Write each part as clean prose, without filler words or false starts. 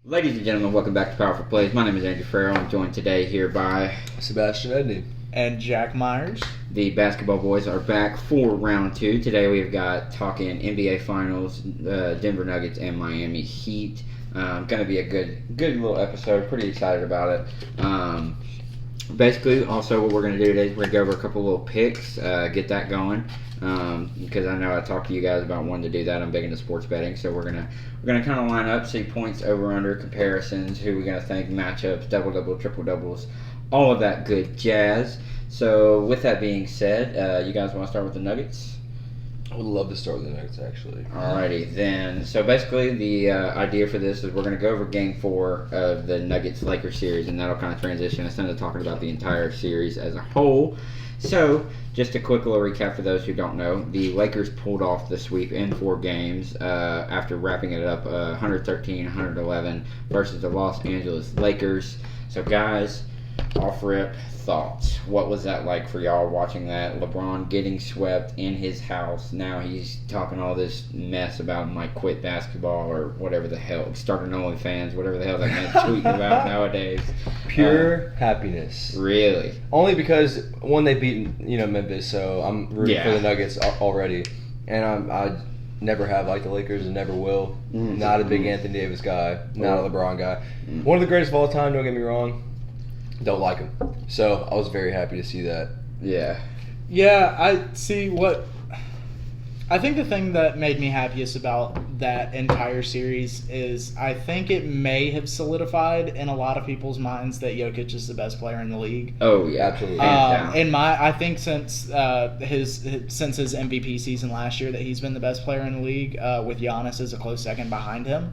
Ladies and gentlemen, welcome back to Powerful Plays. My name is Andrew Farrell. I'm joined today here by Sebastian Edney and Jack Myers. The basketball boys are back for round two. Today we've got talking NBA Finals, Denver Nuggets and Miami Heat. Going to be a good little episode. Pretty excited about it. Basically, also what we're going to do today is we're going to go over a couple little picks, get that going. Because I know I talked to you guys about wanting to do that. I'm big into sports betting, so we're gonna kind of line up, see points, over under comparisons, who we're gonna think, matchups, double, triple doubles, all of that good jazz. So with that being said, you guys want to start with the Nuggets? I would love to start with the Nuggets, actually. Alrighty, then. So basically, the idea for this is we're going to go over Game 4 of the Nuggets-Lakers series, and that'll kind of transition us into talking about the entire series as a whole. So, just a quick little recap for those who don't know. The Lakers pulled off the sweep in 4 games after wrapping it up 113-111 versus the Los Angeles Lakers. So, guys, off-rip thoughts. What was that like for y'all watching that? LeBron getting swept in his house. Now he's talking all this mess about him, like quit basketball or whatever the hell. Starting OnlyFans, whatever the hell that man's tweeting about nowadays. Pure happiness. Really? Only because, one, they beat Memphis, so I'm rooting for the Nuggets already. And I never have liked the Lakers and never will. Not a big Anthony Davis guy. Not a LeBron guy. One of the greatest of all time, don't get me wrong. Don't like him. So I was very happy to see that. Yeah. Yeah, I see what... I think the thing that made me happiest about that entire series is I think it may have solidified in a lot of people's minds that Jokic is the best player in the league. Oh, yeah. Absolutely. I think since his MVP season last year that he's been the best player in the league, with Giannis as a close second behind him.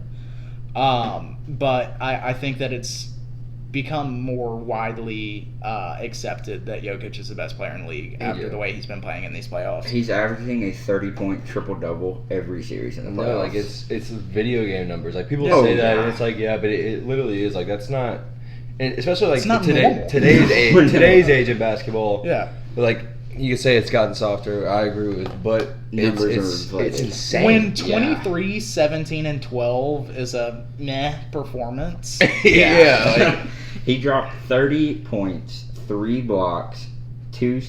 But I think that it's become more widely accepted that Jokic is the best player in the league after the way he's been playing in these playoffs. He's averaging a 30-point triple-double every series in the playoffs. No, like it's video game numbers. Like people say that, and it's like, yeah, but it literally is like that's not, and especially like today's age of basketball. Yeah, like you could say it's gotten softer. I agree with, but it's insane. When 23, 17, and 12 is a meh performance. Like, he dropped 30 points, 3 blocks, 1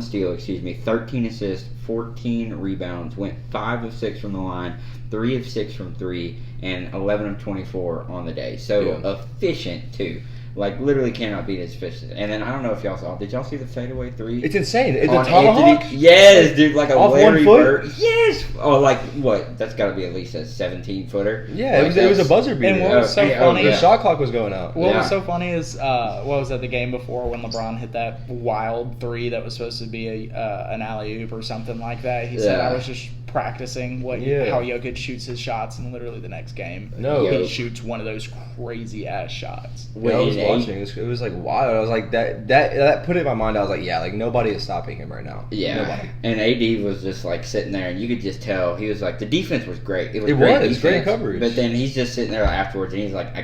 steal, 13 assists, 14 rebounds, went 5 of 6 from the line, 3 of 6 from 3, and 11 of 24 on the day. So efficient too. Like, literally cannot beat his efficient. And then, I don't know if y'all saw, did y'all see the fadeaway 3? It's insane. It's a tomahawk? Yes, dude, like a off Larry 1 foot? Bird. Yes! Oh, like, what? That's got to be at least a 17-footer. Yeah, like it was a buzzer beater. And what was so funny... The shot clock was going out. What was so funny is, what was that, the game before when LeBron hit that wild 3 that was supposed to be an alley-oop or something like that? He said, I was just practicing how Jokic shoots his shots, and literally the next game, he shoots one of those crazy-ass shots. When I was watching, it was like wild. I was like, that put it in my mind. I was like, yeah, like nobody is stopping him right now. Yeah. Nobody. And AD was just like sitting there, and you could just tell he was like, the defense was great. It was great coverage. But then he's just sitting there afterwards, and he's like,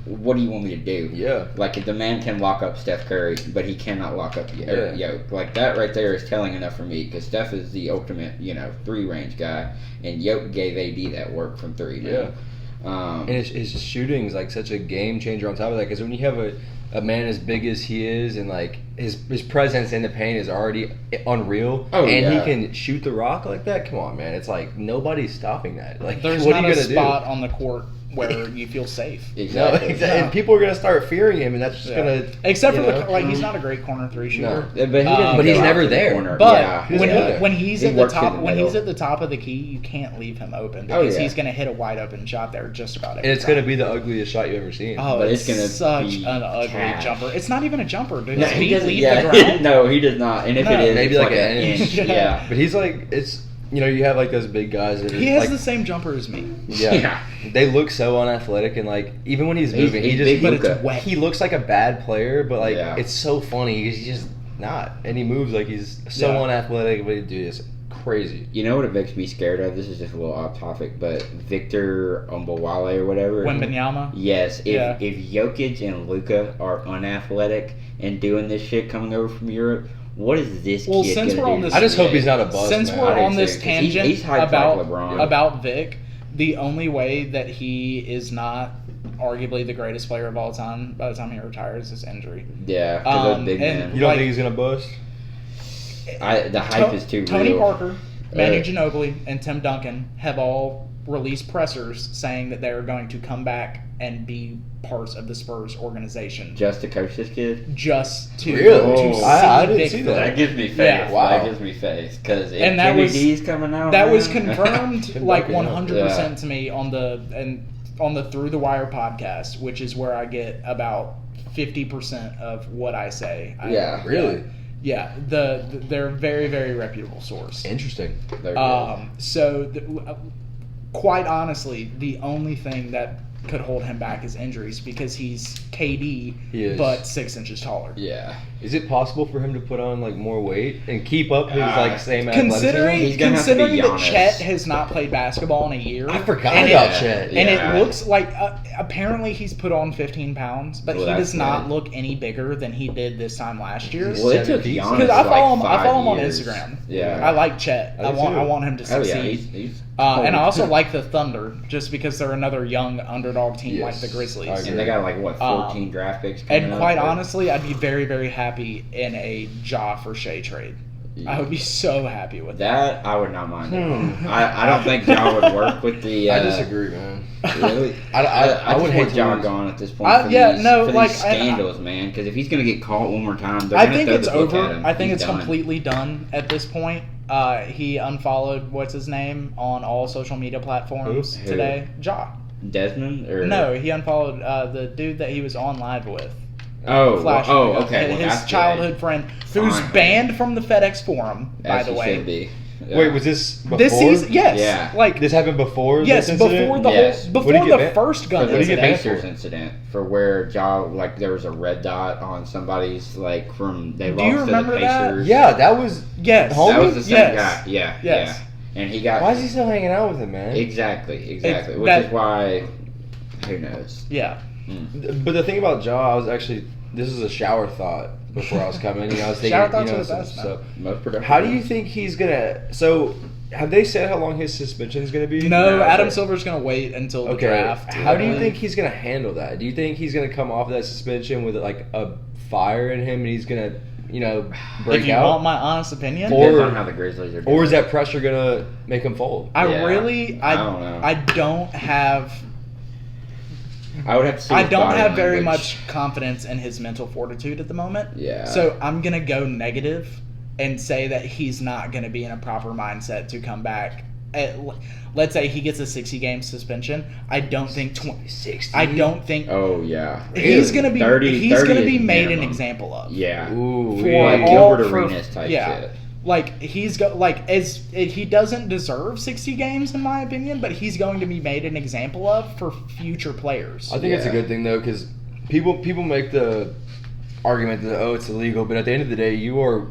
what do you want me to do? Yeah. Like, the man can lock up Steph Curry, but he cannot lock up Yoke. Like, that right there is telling enough for me, because Steph is the ultimate, 3-range guy, and Yoke gave AD that work from 3. Yeah. And his shooting's like such a game changer on top of that, because when you have a man as big as he is, and like his presence in the paint is already unreal, he can shoot the rock like that. Come on, man! It's like nobody's stopping that. Like, there's what not are you a gonna spot on the court where you feel safe. Exactly. No, and people are gonna start fearing him, and that's just gonna. Except for he's not a great corner 3 shooter. No, but he's never there. Corner. But when he's at the top, he's at the top of the key, you can't leave him open because he's gonna hit a wide open shot there just about every time. And it's gonna be the ugliest shot you've ever seen. Oh, but it's gonna such be an ugly jumper. It's not even a jumper. Does no, his he feet doesn't. leave the ground? No, he does not. And if it is, maybe it's like an inch. Yeah. But he's like, it's. You have like those big guys that he has the same jumper as me. Yeah. They look so unathletic, and like even when he's moving, he looks like a bad player, but like it's so funny. He's just not, and he moves like he's so unathletic, but dude is crazy. You know what it makes me scared of? This is just a little off topic, but Victor Umbawale or whatever. Wembanyama? Yes. If Jokic and Luka are unathletic and doing this shit coming over from Europe, what is this kid since we're on do? this, I just hope he's not a bust. Since we're on this tangent he's about Vic, the only way that he is not arguably the greatest player of all time by the time he retires is injury. Yeah, because big man. You don't think he's gonna bust? The hype is too Tony real. Parker, Manu Ginobili, and Tim Duncan have all released pressers saying that they are going to come back and be parts of the Spurs organization. Just to coach this kid? Just to really? see I didn't see that. That gives me faith. Yeah. Wow. That gives me faith. Because if And that Kenny was- D's coming out, That man. was confirmed like Duncan, 100% to me on the Through the Wire podcast, which is where I get about 50% of what I say. Yeah. Really? Yeah, they're a very, very reputable source. Interesting. Quite honestly, the only thing that could hold him back is injuries because he's KD, He is. but 6 inches taller. Yeah. Is it possible for him to put on like more weight and keep up his same Considering He's gonna have to be that Giannis. Chet has not played basketball in a year, I forgot and about it- Chet. and Yeah. it looks like apparently he's put on 15 pounds, but Well, he that's does not good. look any bigger than he did this time last year. Well, it took 7 Giannis Because I follow him, like 5 on years. Instagram. Yeah. I like Chet. I do too. I want him to Oh, succeed. yeah. He's And I also like the Thunder, just because they're another young underdog team Yes, like the Grizzlies. I agree. And they got like, what, 14 draft picks coming And up? quite Like, honestly, I'd be very, very happy in a Ja for Shea trade. I would be so happy with that. That I would not mind. I don't think Ja would work with the. I disagree, man. Really? I would just hate want to Ja lose. gone at this point. For Yeah, these, no, for like, these and scandals, man. Because if he's gonna get caught one more time, they're I gonna think throw it's the book over. at him. I think He's it's done. completely done at this point. He unfollowed what's his name on all social media platforms Who? today. Ja. Desmond or No, he unfollowed the dude that he was on live with. Oh, Flashing oh, the gun. okay. Well, His that's childhood good. friend, who's Fine. banned from the FedEx Forum, by As the he way. should be. Yeah. Wait, was this before? This season, yes. Yeah. Like This happened before yes, this incident? before the Yes. whole What did before he the get banned? first gun For the What did he get incident. banned Pacers incident, for where Ja, like there was a red dot on somebody's like from they Do lost you to the remember that? Pacers. Yeah, that was... Yes. Homie? That was the same Yes. guy. Yeah, Yes. yeah. And he got Why is he still hanging out with him, man? exactly, It- which that- is why who knows. Yeah. But the thing about Ja, I was actually... This is a shower thought before I was coming. I was thinking, Shower thoughts are the some best, man. stuff. Most productive. How do you think he's gonna? So, have they said how long his suspension is gonna be? No, Adam but- Silver's gonna wait until the Okay. draft. How do you I think he's gonna handle that? Do you think he's gonna come off that suspension with like a fire in him, and he's gonna, break If you out? want my honest opinion, Or- Depends on how the Grizzlies are doing. Or is that pressure gonna make him fold? I Yeah. really, I don't know. I don't have, I would have to see I his don't body have very language. much confidence in his mental fortitude at the moment. Yeah. So I'm gonna go negative and say that he's not gonna be in a proper mindset to come back. Let's say he gets a 60-game suspension. I don't think 60. I don't think Oh yeah. he's gonna be 30 he's gonna be is made an minimum. example of. Yeah. Ooh, For Like all- Gilbert for- Arenas type yeah. shit. Like he doesn't deserve 60 games in my opinion, but he's going to be made an example of for future players. I think it's a Yeah. good thing though, because people make the argument that it's illegal, but at the end of the day, you are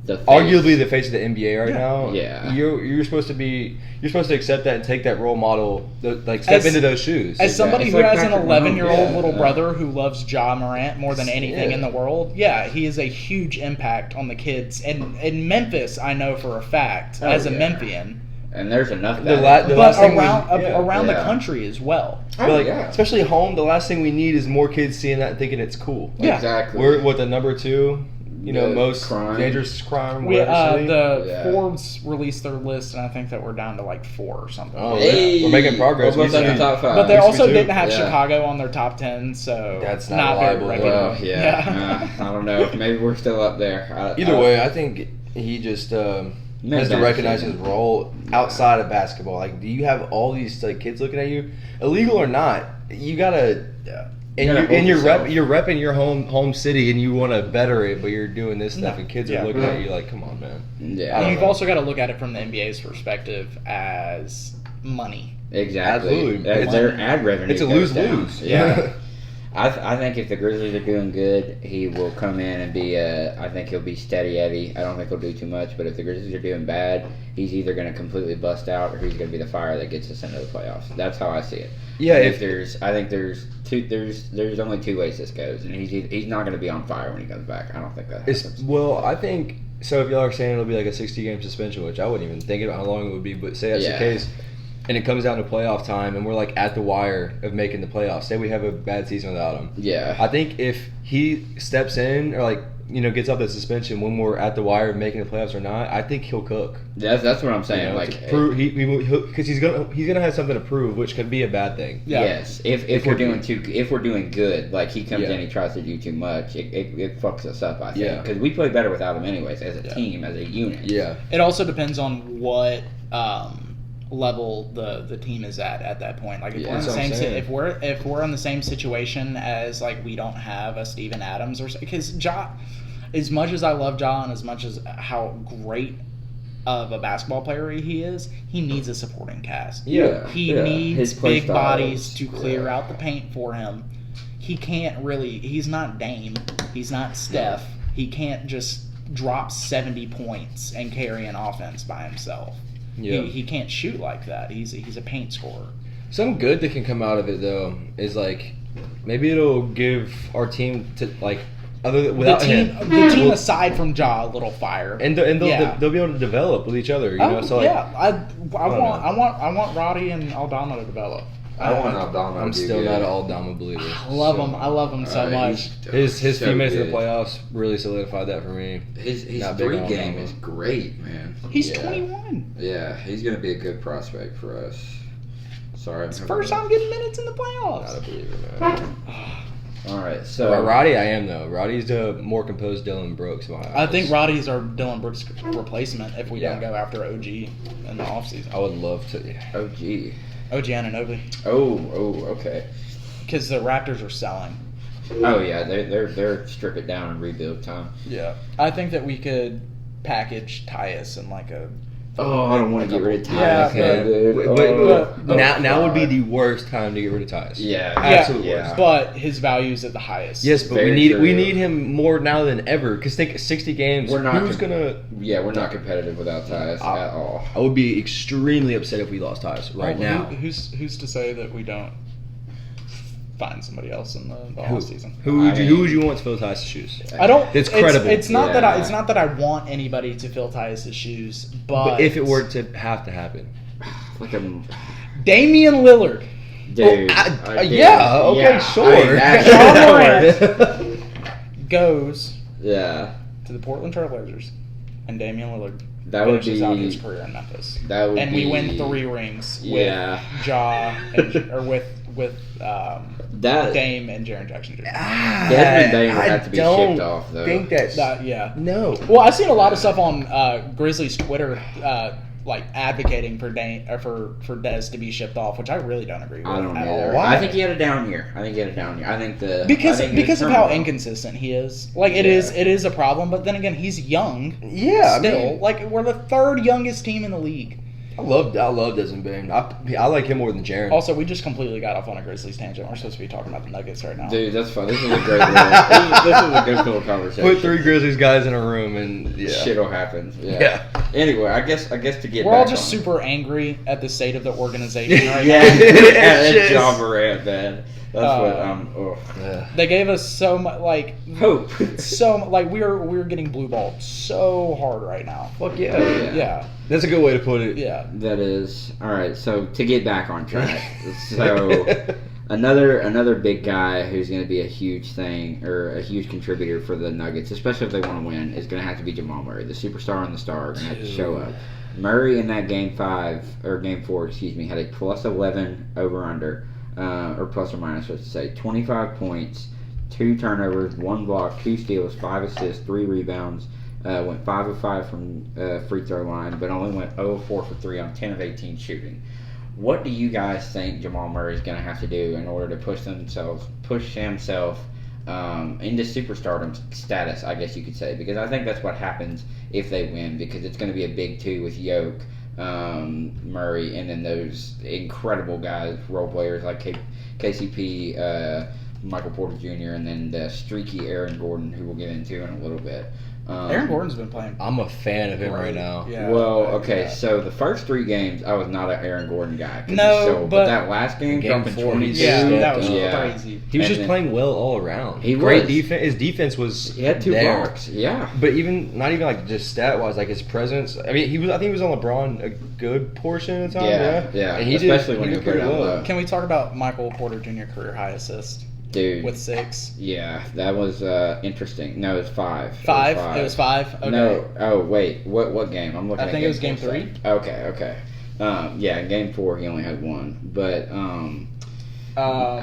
The face. arguably the face of the NBA right Yeah. now. Yeah. You're supposed to accept that and take that role model, step As- into those shoes. As somebody It's who like has an Patrick 11-year-old Mahomes. little Yeah. brother who loves Ja Morant more than anything Yeah. in the world, yeah, he is a huge impact on the kids. And in Memphis, I know for a fact, Oh, as a yeah. Memphian, And there's enough. The bad la- ones. the but last thing around the Yeah. country as well. Oh, But yeah. especially home, the last thing we need is more kids seeing that and thinking it's cool. Yeah. Exactly. We're what the number 2, The most crime. dangerous crime. We whatever city. the Yeah. Forbes released their list, and I think that we're down to like 4 or something. Oh, Hey, we're making progress. Almost We in the should- top 5. But they used to also be didn't too. have Yeah. Chicago on their top 10, so That's not very reliable. reputable. Well, yeah. I don't know. Maybe we're still up there. Either way, I think he just has to recognize his role outside of basketball. Like, do you have all these like kids looking at you, illegal or not? You gotta. Yeah. And You gotta hold you're yourself. you're repping your home city, and you want to better it, but you're doing this stuff, No. and kids Yeah. are looking at you like, "Come on, man." Yeah. And I you've don't know. also got to look at it from the NBA's perspective as money. Exactly. Absolutely. Their ad revenue. It's a goes lose-lose. down. Yeah. I think if the Grizzlies are doing good, he will come in and be I think he'll be steady Eddie. I don't think he'll do too much, but if the Grizzlies are doing bad, he's either going to completely bust out or he's going to be the fire that gets us into the playoffs. That's how I see it. Yeah, I think there's only 2 ways this goes, and he's not going to be on fire when he comes back. I don't think that happens. I think so. If y'all are saying it'll be like a 60-game suspension, which I wouldn't even think about how long it would be, but say that's Yeah. the case, and it comes down to playoff time, and we're like at the wire of making the playoffs. Say we have a bad season without him. Yeah. I think if he steps in or gets off the suspension when we're at the wire of making the playoffs or not, I think he'll cook. That's what I'm saying. Because he's gonna have something to prove, which could be a bad thing. Yeah. Yes, if we're doing good, like he comes in, he tries to do too much, it fucks us up. I think because we play better without him anyways, as a team, as a unit. Yeah. It also depends on what level the team is at that point. Like if we're in the same if we're in the same situation as like we don't have a Steven Adams or because Ja. As much as I love Ja and as much as how great of a basketball player he is, he needs a supporting cast. Yeah. He needs big bodies to clear out the paint for him. He can't really – he's not Dame. He's not Steph. He can't just drop 70 points and carry an offense by himself. Yeah. He can't shoot like that. He's a paint scorer. Some good that can come out of it, though, is like maybe it'll give our team to like – the team aside from Ja, a little fire, and they'll be able to develop with each other. I want Roddy and Aldama to develop. I want Aldama. I'm still not an Aldama believer. I love him. I love him so much. His few minutes in the playoffs really solidified that for me. His 3 game is great, man. He's 21. Yeah, he's gonna be a good prospect for us. Sorry, it's first time getting minutes in the playoffs. Not a believer, man. All right, so Roddy, I am though. Roddy's the more composed Dylan Brooks. I think Roddy's our Dylan Brooks replacement if we don't go after OG in the offseason. I would love to. OG Anunoby. Oh, okay. Because the Raptors are selling. Oh yeah, they're strip it down and rebuild time. Yeah, I think that we could package Tyus in like a. Oh, I don't want to get rid of Tyus. Yeah, now would be the worst time to get rid of Tyus. Yeah, absolutely. Yeah. But his value is at the highest. Yes, but we need him more now than ever. Because think 60 games. We're not competitive without Tyus at all. I would be extremely upset if we lost Tyus now. Who's to say that we don't find somebody else in the whole season? Who would you want to fill Tyus' shoes? I don't. It's credible. It's not that I want anybody to fill Tyus' shoes, but if it were to have to happen, like Damian Lillard, dude. Sure. John Morant goes to the Portland Trailblazers, and Damian Lillard finishes out his career in Memphis. We win 3 rings with Ja with Dame and Jaren Jackson Jr. Desmond Dame would have to be shipped off, though. I think that no. Well, I've seen a lot of stuff on Grizzlies Twitter, like advocating for Des to be shipped off, which I really don't agree with. I don't at know. all. I think he had a down year. I think because of how inconsistent he is. Like it is a problem. But then again, he's young. Yeah, still, like we're the 3rd youngest team in the league. I love Desmond Bain. I like him more than Jaren. Also, we just completely got off on a Grizzlies tangent. We're supposed to be talking about the Nuggets right now. Dude, that's fine. This is a great this is a good little conversation. Put 3 Grizzlies guys in a room and shit'll happen. Yeah. Anyway, I guess to get we're all just super angry at the state of the organization right now. That's John Morant, man. That's They gave us so much hope. We're getting blue balled so hard right now. Fuck yeah. That's a good way to put it. Yeah. That is. All right, so to get back on track. So another big guy who's going to be a huge thing or a huge contributor for the Nuggets, especially if they want to win, is going to have to be Jamal Murray. The superstar and the star are going to have to show up. Murray in that game 4, had a plus 11 over under. Or plus or minus, I should say, 25 points, 2 turnovers, 1 block, 2 steals, 5 assists, 3 rebounds. Went 5 of 5 from free throw line, but only went 0 of 4 for 3 on 10 of 18 shooting. What do you guys think Jamal Murray is going to have to do in order to push himself into superstardom status, I guess you could say? Because I think that's what happens if they win, because it's going to be a big 2 with Yoke, Murray, and then those incredible guys, role players like KCP, Michael Porter Jr., and then the streaky Aaron Gordon, who we'll get into in a little bit. Aaron Gordon's been playing. I'm a fan of him right now. Yeah. Well, okay, so the first 3 games, I was not an Aaron Gordon guy. No, but that last game, dropping 22. Yeah, that was crazy. He was just playing well all around. He Great was. defense. His defense was He had 2 there. blocks. Yeah. But not even like just stat wise, like his presence. I mean, I think he was on LeBron a good portion of the time. Yeah. And Especially when he was pretty down well. low. Can we talk about Michael Porter Jr. career high assist? Dude. With 6. Yeah, that was interesting. No, it was 5. 5? It was 5? Okay. No. Oh, wait. What game? I'm looking at I think it was game 3. Okay. Yeah, in game 4 he only had 1. But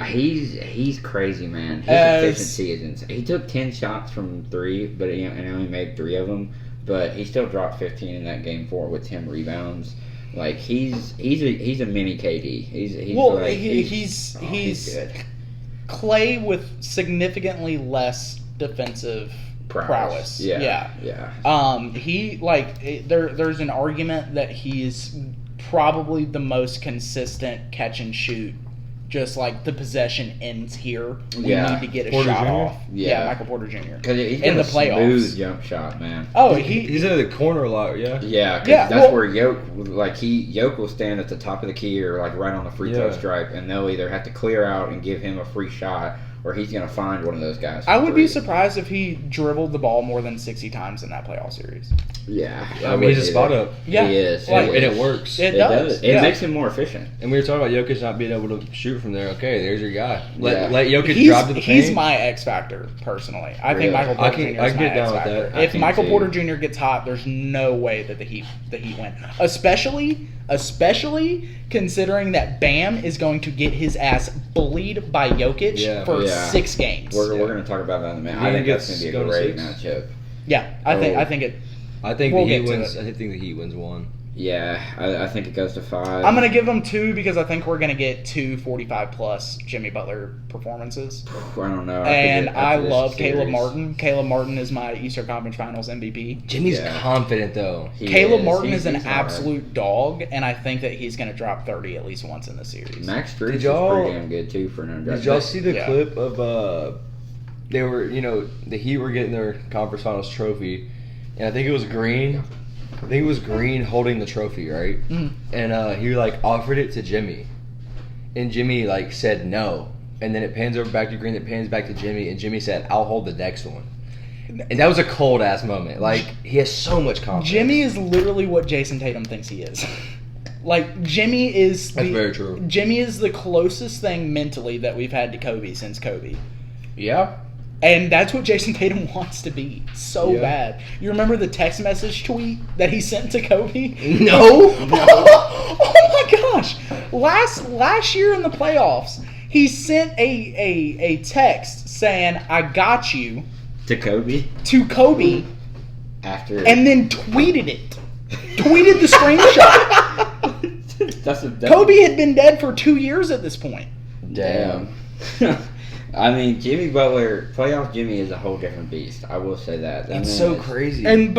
he's crazy, man. His efficiency is insane. He took 10 shots from 3, but he only made 3 of them. But he still dropped 15 in that game 4 with 10 rebounds. Like he's a mini KD. He's good. Clay with significantly less defensive prowess. Yeah. There's an argument that he's probably the most consistent catch and shoot. Just like the possession ends here, we need to get a Porter shot Jr.? off. Yeah. Michael Porter Jr. Because he's in got the a playoffs. smooth jump shot, man. Oh, he's in the corner a lot. Yeah. Yeah, that's where Yoke will stand at the top of the key or like right on the free throw stripe, and they'll either have to clear out and give him a free shot, or he's going to find one of those guys. I would be surprised if he dribbled the ball more than 60 times in that playoff series. Yeah. I mean, he's a spot up. Yeah. He is. And it works. It does. It makes him more efficient. And we were talking about Jokic not being able to shoot from there. Okay, there's your guy. Let Jokic drive to the paint. He's my X factor, personally. I think Michael Porter Jr. is my X factor. If Michael Porter Jr. gets hot, there's no way that the Heat win. Especially considering that Bam is going to get his ass bullied by Jokic for 6 games. We're going to talk about that in a minute. I think that's going to be a great matchup. Yeah, I think the Heat wins. I think the Heat wins 1. Yeah, I think it goes to 5. I'm going to give them 2 because I think we're going to get 2 45-plus Jimmy Butler performances. I don't know. I love Caleb Martin. Caleb Martin is my Eastern Conference Finals MVP. Jimmy's confident, though. Caleb Martin is an absolute dog, and I think that he's going to drop 30 at least once in the series. Max Strus is pretty damn good, too, for an undrafted. Did y'all see the clip of they were, the Heat were getting their Conference Finals trophy, and I think it was Green. I think it was Green holding the trophy, right? Mm. And he offered it to Jimmy, and Jimmy said no, and then it pans over back to Green, it pans back to Jimmy, and Jimmy said, "I'll hold the next one." And that was a cold ass moment. He has so much confidence. Jimmy is literally what Jason Tatum thinks he is. Jimmy is. That's very true. Jimmy is the closest thing mentally that we've had to Kobe since Kobe. Yeah. And that's what Jason Tatum wants to be so bad. You remember the text message tweet that he sent to Kobe? No. Oh my gosh! Last year in the playoffs, he sent a text saying, "I got you." To Kobe. After. And then tweeted it. Tweeted the screenshot. Kobe had been dead for 2 years at this point. Damn. I mean, Jimmy Butler, playoff Jimmy is a whole different beast. I will say that. It's so crazy. And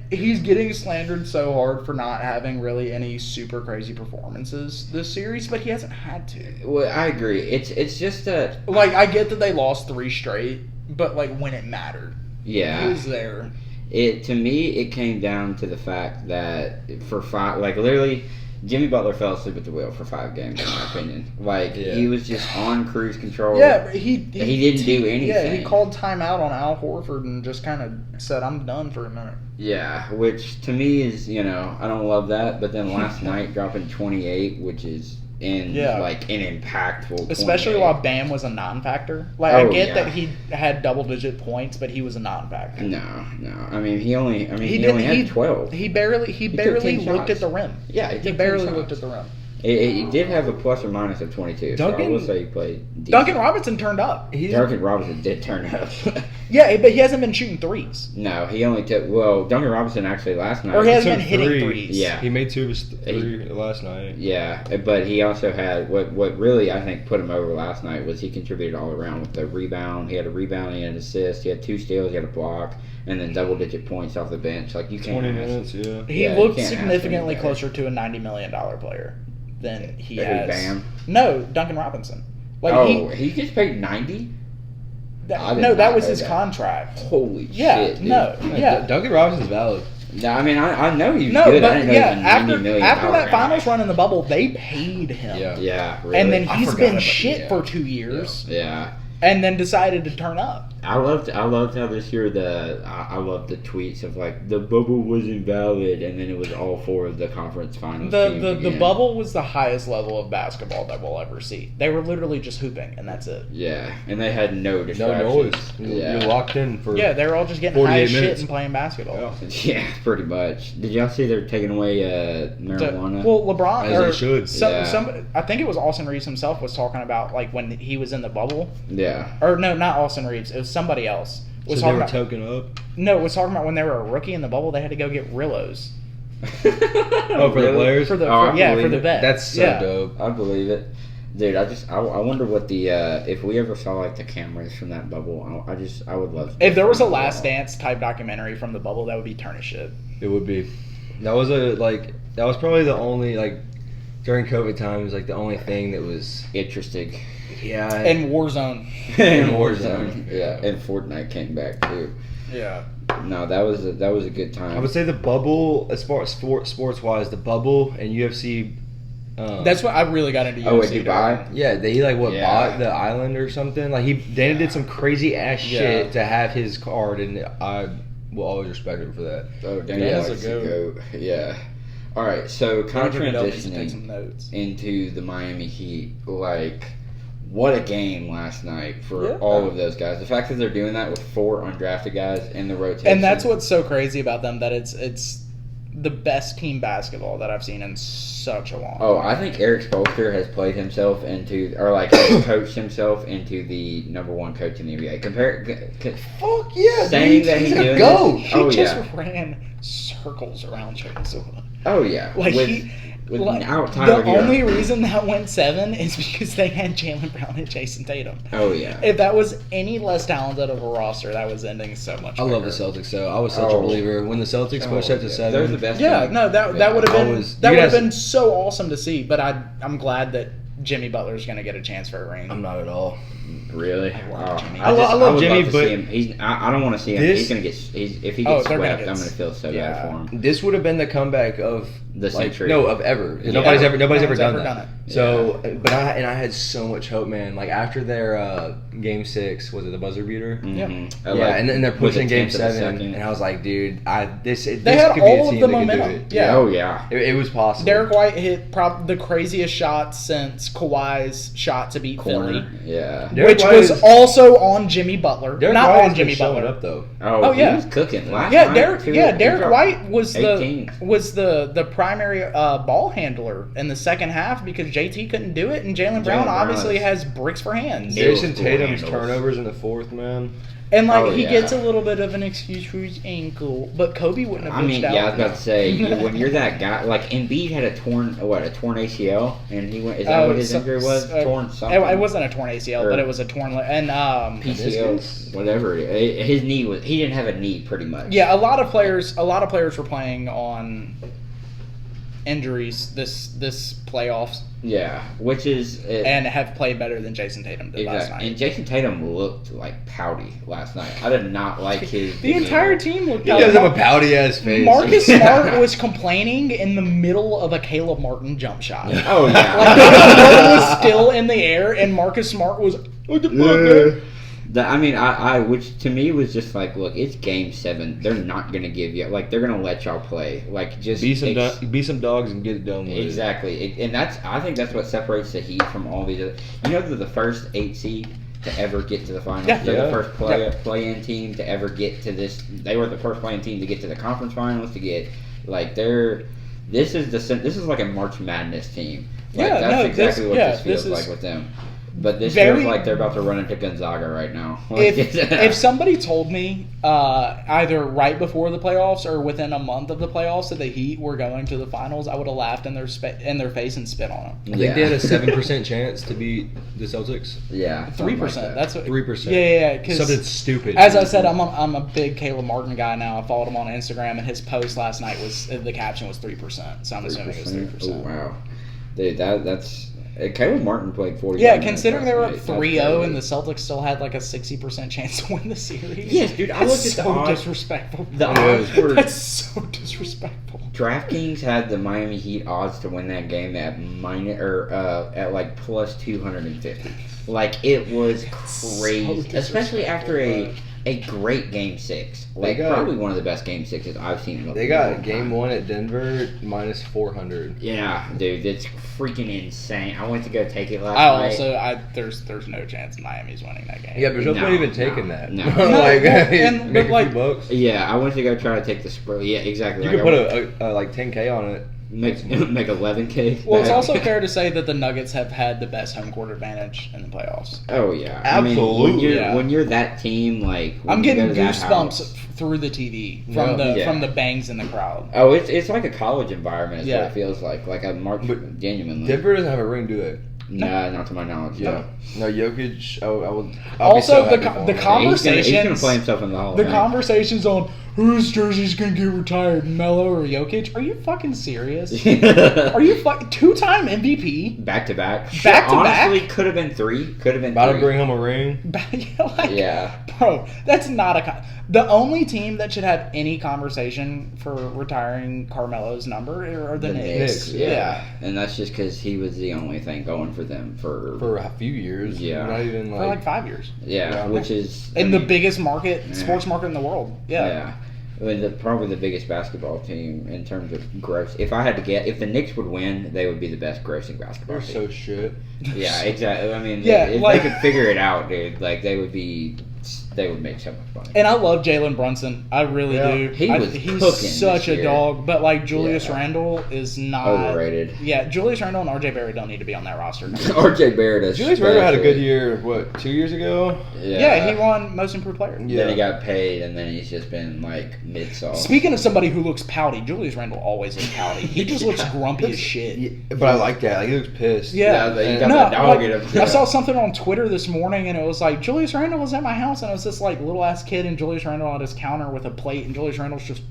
he's getting slandered so hard for not having really any super crazy performances this series, but he hasn't had to. Well, I agree. It's just that I get that they lost 3 straight, but when it mattered, he was there. To me, it came down to the fact that for 5, literally. Jimmy Butler fell asleep at the wheel for 5 games, in my opinion. He was just on cruise control. Yeah, but he didn't do anything. Yeah, he called timeout on Al Horford and just kind of said, "I'm done for a minute." Yeah, which to me is, I don't love that. But then last night dropping 28, which is an impactful. Especially while Bam was a non-factor. I get that he had double-digit points, but he was a non-factor. No. I mean, he only had 12. He barely looked at the rim. Yeah, he barely looked at the rim. He did have a plus or minus of 22. So I will say he played decent. Duncan Robinson turned up. Duncan Robinson did turn up. Yeah, but he hasn't been shooting threes. No, he only took. Well, Duncan Robinson actually last night. Or he hasn't been hitting threes. Yeah, he made 2 of his 3 last night. Yeah, but he also had what really I think put him over last night was he contributed all around with the rebound. He had a rebound, he had an assist, he had 2 steals, he had a block, and then double-digit points off the bench. You can't. 20 minutes, yeah. He looked significantly closer to a $90 million player than he has. Bam? No, Duncan Robinson. He gets paid $90? That was his contract. Holy Yeah, shit, dude. no, yeah. Duncan Robinson's valid. No, I mean, I know he was No, good. but I didn't know yeah, he was a $90 million after that guy. finals run in the bubble, they paid him. Yeah, really. And then I he's forgot been about shit for 2 years. Yeah. And then decided to turn up. I loved how this year I loved the tweets of like the bubble was invalid, and then it was all four of the conference finals. The bubble was the highest level of basketball that we'll ever see. They were literally just hooping, and that's it. Yeah, and they had no distractions. No noise. You're locked in for. Yeah, they were all just getting high as shit minutes. and playing basketball. Yeah, pretty much. Did y'all see they're taking away marijuana? Well, LeBron As they should. Somebody, I think it was Austin Reeves himself was talking about like when he was in the bubble. Yeah. Or no, not Austin Reeves. It was somebody else. So they were token up? No, it was talking about when they were a rookie in the bubble, they had to go get Rillos. Oh, for the players? For the vet. That's so dope. I believe it. Dude, I wonder what the if we ever saw like the cameras from that bubble. I would love. If there was a Last Dance type documentary from the bubble, that would be turn of shit. It would be. That was probably the only during COVID times the only thing that was interesting. Yeah. And Warzone. And Warzone. Yeah, and Fortnite came back too. Yeah. No, that was a good time. I would say the bubble, as far as sports wise, the bubble and UFC. That's what I really got into UFC. Oh, at Dubai? Yeah, they bought the island or something. Dana did some crazy ass shit to have his card, and I will always respect him for that. Oh, Dana likes to go. Yeah. All right, so kind of transitioning into the Miami Heat, what a game last night for all of those guys. The fact that they're doing that with 4 undrafted guys in the rotation. And that's what's so crazy about them, that it's the best team basketball that I've seen in such a long time. Oh, I think Eric Spoelstra has played himself into, or has coached himself into the number 1 coach in the NBA. Fuck yeah, saying dude. that he's doing go. He just ran circles around Chickasaw. Oh yeah, the only reason that went 7 is because they had Jaylen Brown and Jason Tatum. Oh yeah. If that was any less talented of a roster, that was ending so much. I love the Celtics though. I was such a believer when the Celtics pushed up to 7. They're the best. Yeah, no, that would have been so awesome to see. But I'm glad that Jimmy Butler's going to get a chance for a ring. I'm not at all. Really? I love Jimmy, but I don't want to see him. He's gonna get. If he gets swept, I'm gonna feel so bad for him. This would have been the comeback of the century. No, of ever. Yeah. Nobody's ever done that. Yeah. So, but I had so much hope, man. After their game 6, was it the buzzer beater? Mm-hmm. Yeah, and then they're pushing game 7, and I was like, dude, this they had could all be a team of the that momentum. could do it. Yeah. Oh yeah. It was possible. Derek White hit the craziest shot since Kawhi's shot to beat Philly. Yeah. Which was also on Jimmy Butler. Derek Not White on Jimmy Butler. Up though. Oh yeah. He was cooking last night. Derek White was 18. the primary ball handler in the second half because JT couldn't do it, and Jaylen Brown obviously has bricks for hands. Jason Tatum's turnovers in the 4th, man. And he gets a little bit of an excuse for his ankle, but Kobe wouldn't have bitched out. I was about to say, when you're that guy, Embiid had a torn ACL, and he went. Is that what his injury was? Torn something. It wasn't a torn ACL, but it was a torn and PCL, whatever. His knee was. He didn't have a knee, pretty much. Yeah, a lot of players were playing on injuries this playoffs. Yeah, which is and have played better than Jason Tatum did last night. And Jason Tatum looked pouty last night. I did not like his. The entire team looked. He does have a pouty ass face. Marcus Smart was complaining in the middle of a Caleb Martin jump shot. Oh yeah, the ball was still in the air, and Marcus Smart was. What the fuck, man? Which to me was just look, it's game 7. They're not gonna give you they're gonna let y'all play. Just be some dogs and get it done with. Exactly, and I think that's what separates the Heat from all these other. They're the first 8 seed to ever get to the finals. Yeah. They're the first play-in team to ever get to this. They were the first play-in team to get to the conference finals. To get this is like a March Madness team. That's exactly what this feels like with them. But this feels like they're about to run into Gonzaga right now. If somebody told me either right before the playoffs or within a month of the playoffs that the Heat were going to the finals, I would have laughed in their face and spit on them. I think they had a 7% chance to beat the Celtics. Yeah, 3%. That's what 3%. Yeah. Something stupid. As I said, I'm a big Caleb Martin guy now. I followed him on Instagram, and his post last night was the caption was 3%. So I'm assuming it was 3%. Oh wow, dude, that's. Caleb Martin played 40. Yeah, considering they were up night. 3-0 and the Celtics still had like a 60% chance to win the series. Yes, dude. I looked at the odds. Disrespectful. The odds were. That's so disrespectful. DraftKings had the Miami Heat odds to win that game at at like plus 250. Like, it was crazy, especially after a great Game 6. Like, probably one of the best Game 6s I've seen in a long time. They got Game 1 at Denver minus 400. Yeah, dude, it's freaking insane. I went to go take it last night. There's no chance Miami's winning that game. Yeah, but there's nobody even taking that. No. Make a few bucks. Yeah, I went to go try to take the spread. Yeah, exactly. You could put a like 10K on it. Make 11K. Well, it's also fair to say that the Nuggets have had the best home court advantage in the playoffs. Oh yeah, absolutely. I mean, when you're that team, like I'm getting goosebumps through the TV from the bangs in the crowd. Oh, it's like a college environment. Is what it feels like. Like a March genuinely. Denver doesn't have a ring, do they? No, not to my knowledge. Yeah. No, Jokic. I'll also, be so the conversations. He's gonna play himself in the Hall of The Fame. Conversations on whose jersey's gonna get retired, Melo or Jokic? Are you fucking serious? Are you two-time MVP? Back to back. Honestly, could have been 3. Could have been about 3. to bring home a ring. Yeah, bro, that's not the only team that should have any conversation for retiring Carmelo's number are the Knicks. Yeah, and that's just because he was the only thing going for them for a few years. Yeah, not even for like 5 years. Yeah, which is the biggest sports market in the world. Yeah. I mean, probably the biggest basketball team in terms of gross. If I had to get, if the Knicks would win, they would be the best grossing basketball team. They're so shit. Yeah, exactly. I mean, if like, they could figure it out, dude, like they would make so much money. And I love Jalen Brunson. I really do. He's such a dog. But like Julius Randle is not overrated. Yeah, Julius Randle and RJ Barrett don't need to be on that roster. RJ Barrett. Julius Randle had a good year. What, 2 years ago? Yeah, he won Most Improved Player. Yeah. Then he got paid, and then he's just been like mid-soft. Speaking of somebody who looks pouty, Julius Randle always looks pouty. He just looks grumpy as shit. Yeah, but I like that. Like, he looks pissed. Yeah, you got that dog in him. I saw something on Twitter this morning, and it was like Julius Randle was at my house, and it was this like little ass kid and Julius Randle at his counter with a plate, and Julius Randle's just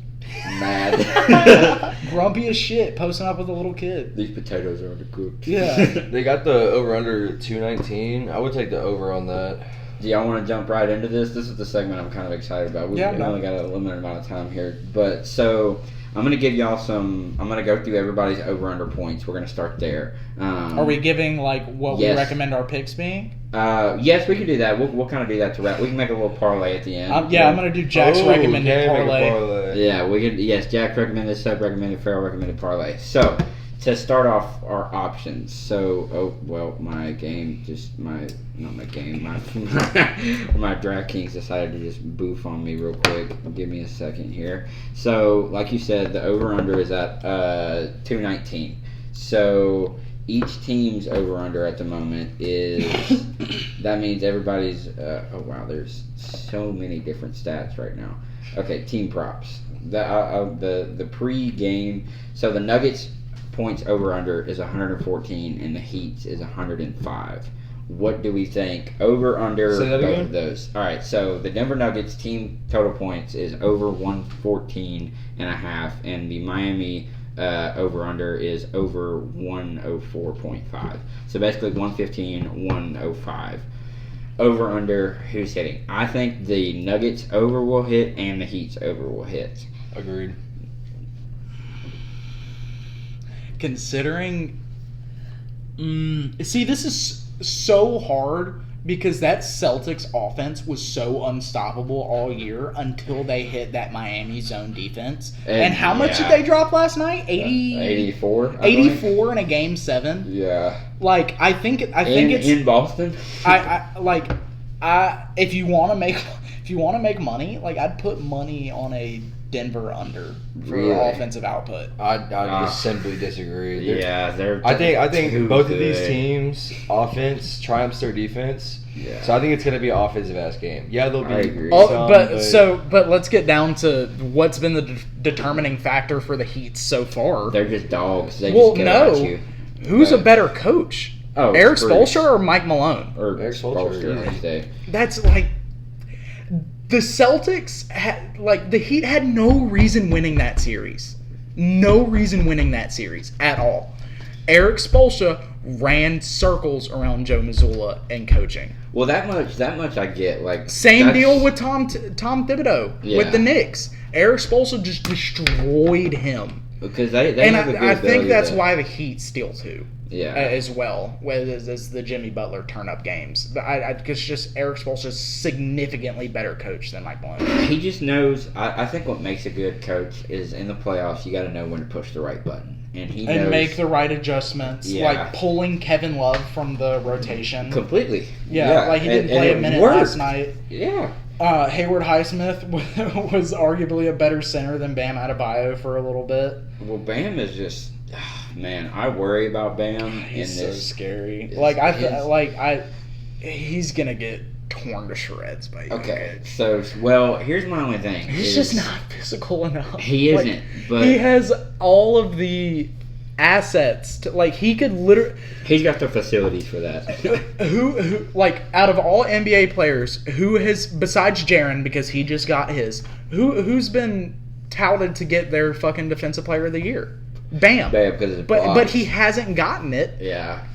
mad, grumpy as shit, posting up with a little kid. These potatoes are undercooked. Yeah. They got the over/under 219. I would take the over on that. Do y'all want to jump right into this? This is the segment I'm kind of excited about. We've only got a limited amount of time here, but so I'm going to give y'all I'm going to go through everybody's over/under points. We're going to start there. Are we giving like what we recommend our picks being? Yes, we can do that. We'll kind of do that to wrap. We can make a little parlay at the end. I'm going to do Jack's recommended parlay. Yeah, we can. Yes, Jack recommended, Seb recommended, Farrell recommended parlay. So to start off our options. So my DraftKings decided to just boof on me real quick. Give me a second here. So like you said, the over under is at 219. So each team's over-under at the moment is, that means everybody's, there's so many different stats right now. Okay, team props. The pre-game, so the Nuggets points over-under is 114 and the Heat's is 105. What do we think? Over-under both of those. All right, so the Denver Nuggets team total points is over 114 and a half, and the Miami over-under is over 104.5. So basically 115, 105. Over-under, who's hitting? I think the Nuggets over will hit and the Heat's over will hit. Agreed. Considering... see, this is so hard because that Celtics offense was so unstoppable all year until they hit that Miami zone defense. And how much did they drop last night? 84? 84 in a game 7? Yeah. Like, I think it's... In Boston? If you want to make money, like, I'd put money on a Denver under for offensive output. I just simply disagree. I think both of these teams' offense triumphs their defense. Yeah. So I think it's going to be an offensive-ass game. Yeah, they'll be. But let's get down to what's been the determining factor for the Heat so far. They're just dogs. They just go at you. Who's a better coach? Eric Spoelstra or Mike Malone? Or Eric Spoelstra. That's like. The Celtics the Heat had no reason winning that series. No reason winning that series at all. Eric Spoelstra ran circles around Joe Mazzulla and coaching. Well, that much I get. Like same deal with Tom Thibodeau with the Knicks. Eric Spoelstra just destroyed him. Because they have a good I think that's to, why the Heat steal too. Yeah. As well, as the Jimmy Butler turn-up games. But I guess just Eric Spoelstra's significantly better coach than Mike Malone. He just knows. I think what makes a good coach is in the playoffs, you got to know when to push the right button. And he knows, make the right adjustments. Yeah. Like pulling Kevin Love from the rotation. Completely. Yeah, like he didn't play a minute last night. Yeah. Hayward Highsmith was arguably a better center than Bam Adebayo for a little bit. Well, Bam is just... Man, I worry about Bam. He's so scary. He's gonna get torn to shreds by you. Okay, so here's my only thing. He's just not physical enough. He isn't, but he has all of the assets to, he could literally. He's got the facilities for that. who out of all NBA players, who has besides Jaren because he just got his, who's been touted to get their fucking Defensive Player of the Year? Bam. Because but he hasn't gotten it. Yeah.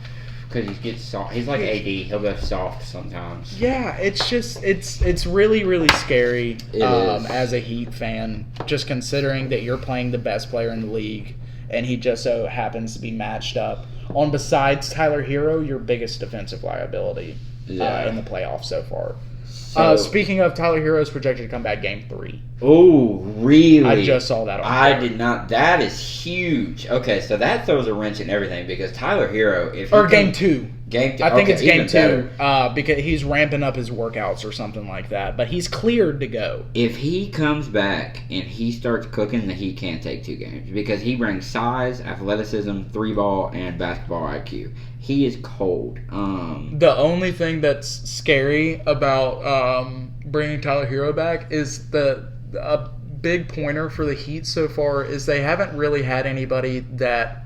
Because he gets soft. He's like AD. He'll go soft sometimes. Yeah, it's just it's really, really scary is. As a Heat fan, just considering that you're playing the best player in the league, and he just so happens to be matched up on, besides Tyler Hero, your biggest defensive liability in the playoffs so far. So, speaking of, Tyler Hero's projected to come back Game 3. Oh, really? I just saw that on I did not. That is huge. Okay, so that throws a wrench in everything because Tyler Hero... Game 2. Game 2. I think it's Game 2 better. because he's ramping up his workouts or something like that. But he's cleared to go. If he comes back and he starts cooking, then he can't take 2 games because he brings size, athleticism, 3-ball, and basketball IQ. He is cold. The only thing that's scary about bringing Tyler Hero back is a big pointer for the Heat so far is they haven't really had anybody that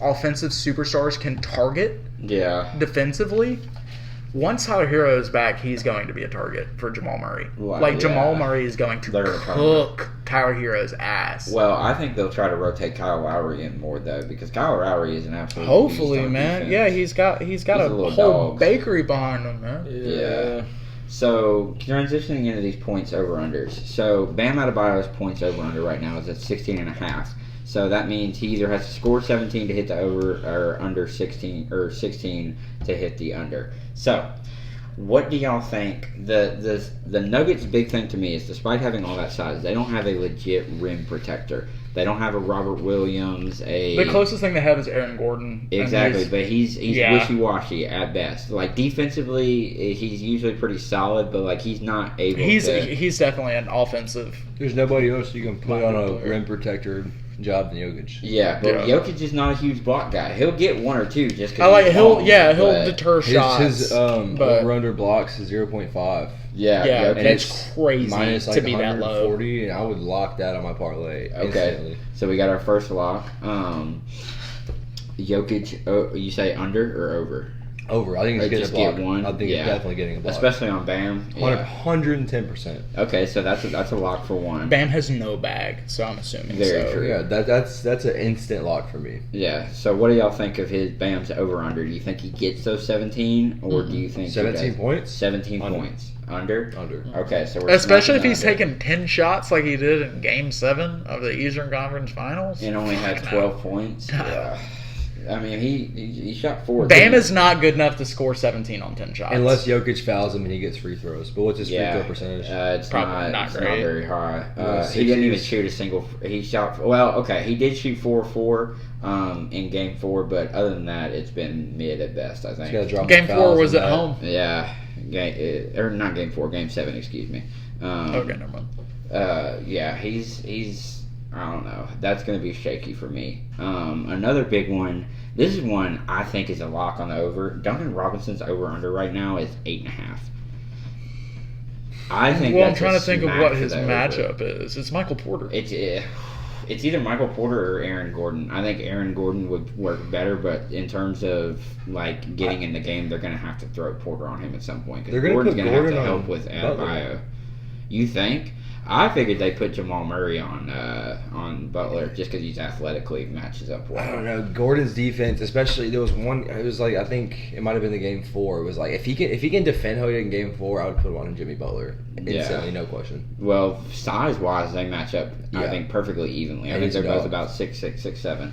offensive superstars can target defensively. Once Tyler Hero is back, he's going to be a target for Jamal Murray. Jamal Murray is going to cook Tyler Hero's ass. Well, I think they'll try to rotate Kyle Lowry in more though, because Kyle Lowry is an absolute. Hopefully, man. Defense. Yeah, he's got a whole dog. bakery behind him, man. Yeah. So transitioning into these points over unders. So Bam Adebayo's points over under right now is at 16.5. So that means he either has to score 17 to hit the over or under 16 or 16 to hit the under. So, what do y'all think? The Nuggets' big thing to me is, despite having all that size, they don't have a legit rim protector. They don't have a Robert Williams. The closest thing they have is Aaron Gordon. Exactly, but he's wishy-washy at best. Defensively, he's usually pretty solid, but he's not able. He's definitely an offensive. There's nobody else you can put on a rim protector job than Jokic. Yeah, but Jokic is not a huge block guy. He'll get 1 or 2 just because he'll deter shots. His over-under blocks is 0.5. Yeah, and it's crazy minus to be that low. And I would lock that on my parlay. Okay, instantly. So we got our first lock. Jokic, you say under or over? Over. I think he's getting a block. Get 1. I think he's definitely getting a block. Especially on Bam. 110%. Okay, so that's a lock for 1. Bam has no bag, so I'm assuming. Very true. Yeah, that's an instant lock for me. Yeah. So what do y'all think of his Bam's over under? Do you think he gets those 17, or do you think 17 points? 17 points. Under? Under. Okay, so we're especially if he's under. taking 10 shots like he did in Game 7 of the Eastern Conference Finals. And only had 12 points. Yeah. I mean, he shot 4. Bam is not good enough to score 17 on 10 shots. Unless Jokic fouls him and he gets free throws. But what's his free throw percentage? It's probably not great. Not very high. He didn't even shoot a single. He shot. Well, okay, he did shoot 4 in Game 4, but other than that, it's been mid at best. I think. Game 4 was at home. Yeah, or not Game 4, Game 7. Excuse me. Okay, never mind. Yeah, he's. I don't know. That's going to be shaky for me. Another big one. This is one I think is a lock on the over. Duncan Robinson's over-under right now is 8.5. I think. Well, I'm trying to think of what his matchup is. It's Michael Porter. It's either Michael Porter or Aaron Gordon. I think Aaron Gordon would work better, but in terms of getting in the game, they're going to have to throw Porter on him at some point. They're going to put Gordon have to on help with Adebayo. You think? I figured they put Jamal Murray on Butler just because he's athletically matches up well. I don't know. Gordon's defense, especially there was one. It was like I think it might have been the game 4. It was like if he can defend how he did in game 4, I would put him on Jimmy Butler. Instantly, no question. Well, size wise, they match up. I think perfectly evenly. I think they're both about 6'6", 6'7".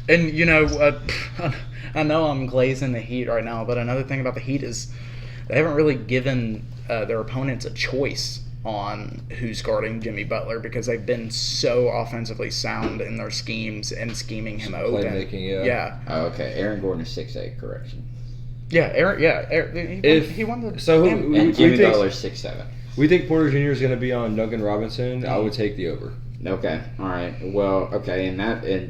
And I know I'm glazing the Heat right now, but another thing about the Heat is they haven't really given their opponents a choice on who's guarding Jimmy Butler because they've been so offensively sound in their schemes and scheming him open. Playmaking, yeah. Oh, okay. Aaron Gordon is 6'8", correction. Yeah, Aaron. Yeah, he won the. So and Jimmy Butler's 6'7". We think Porter Jr. is going to be on Duncan Robinson. I would take the over. Okay, all right. Well, okay, and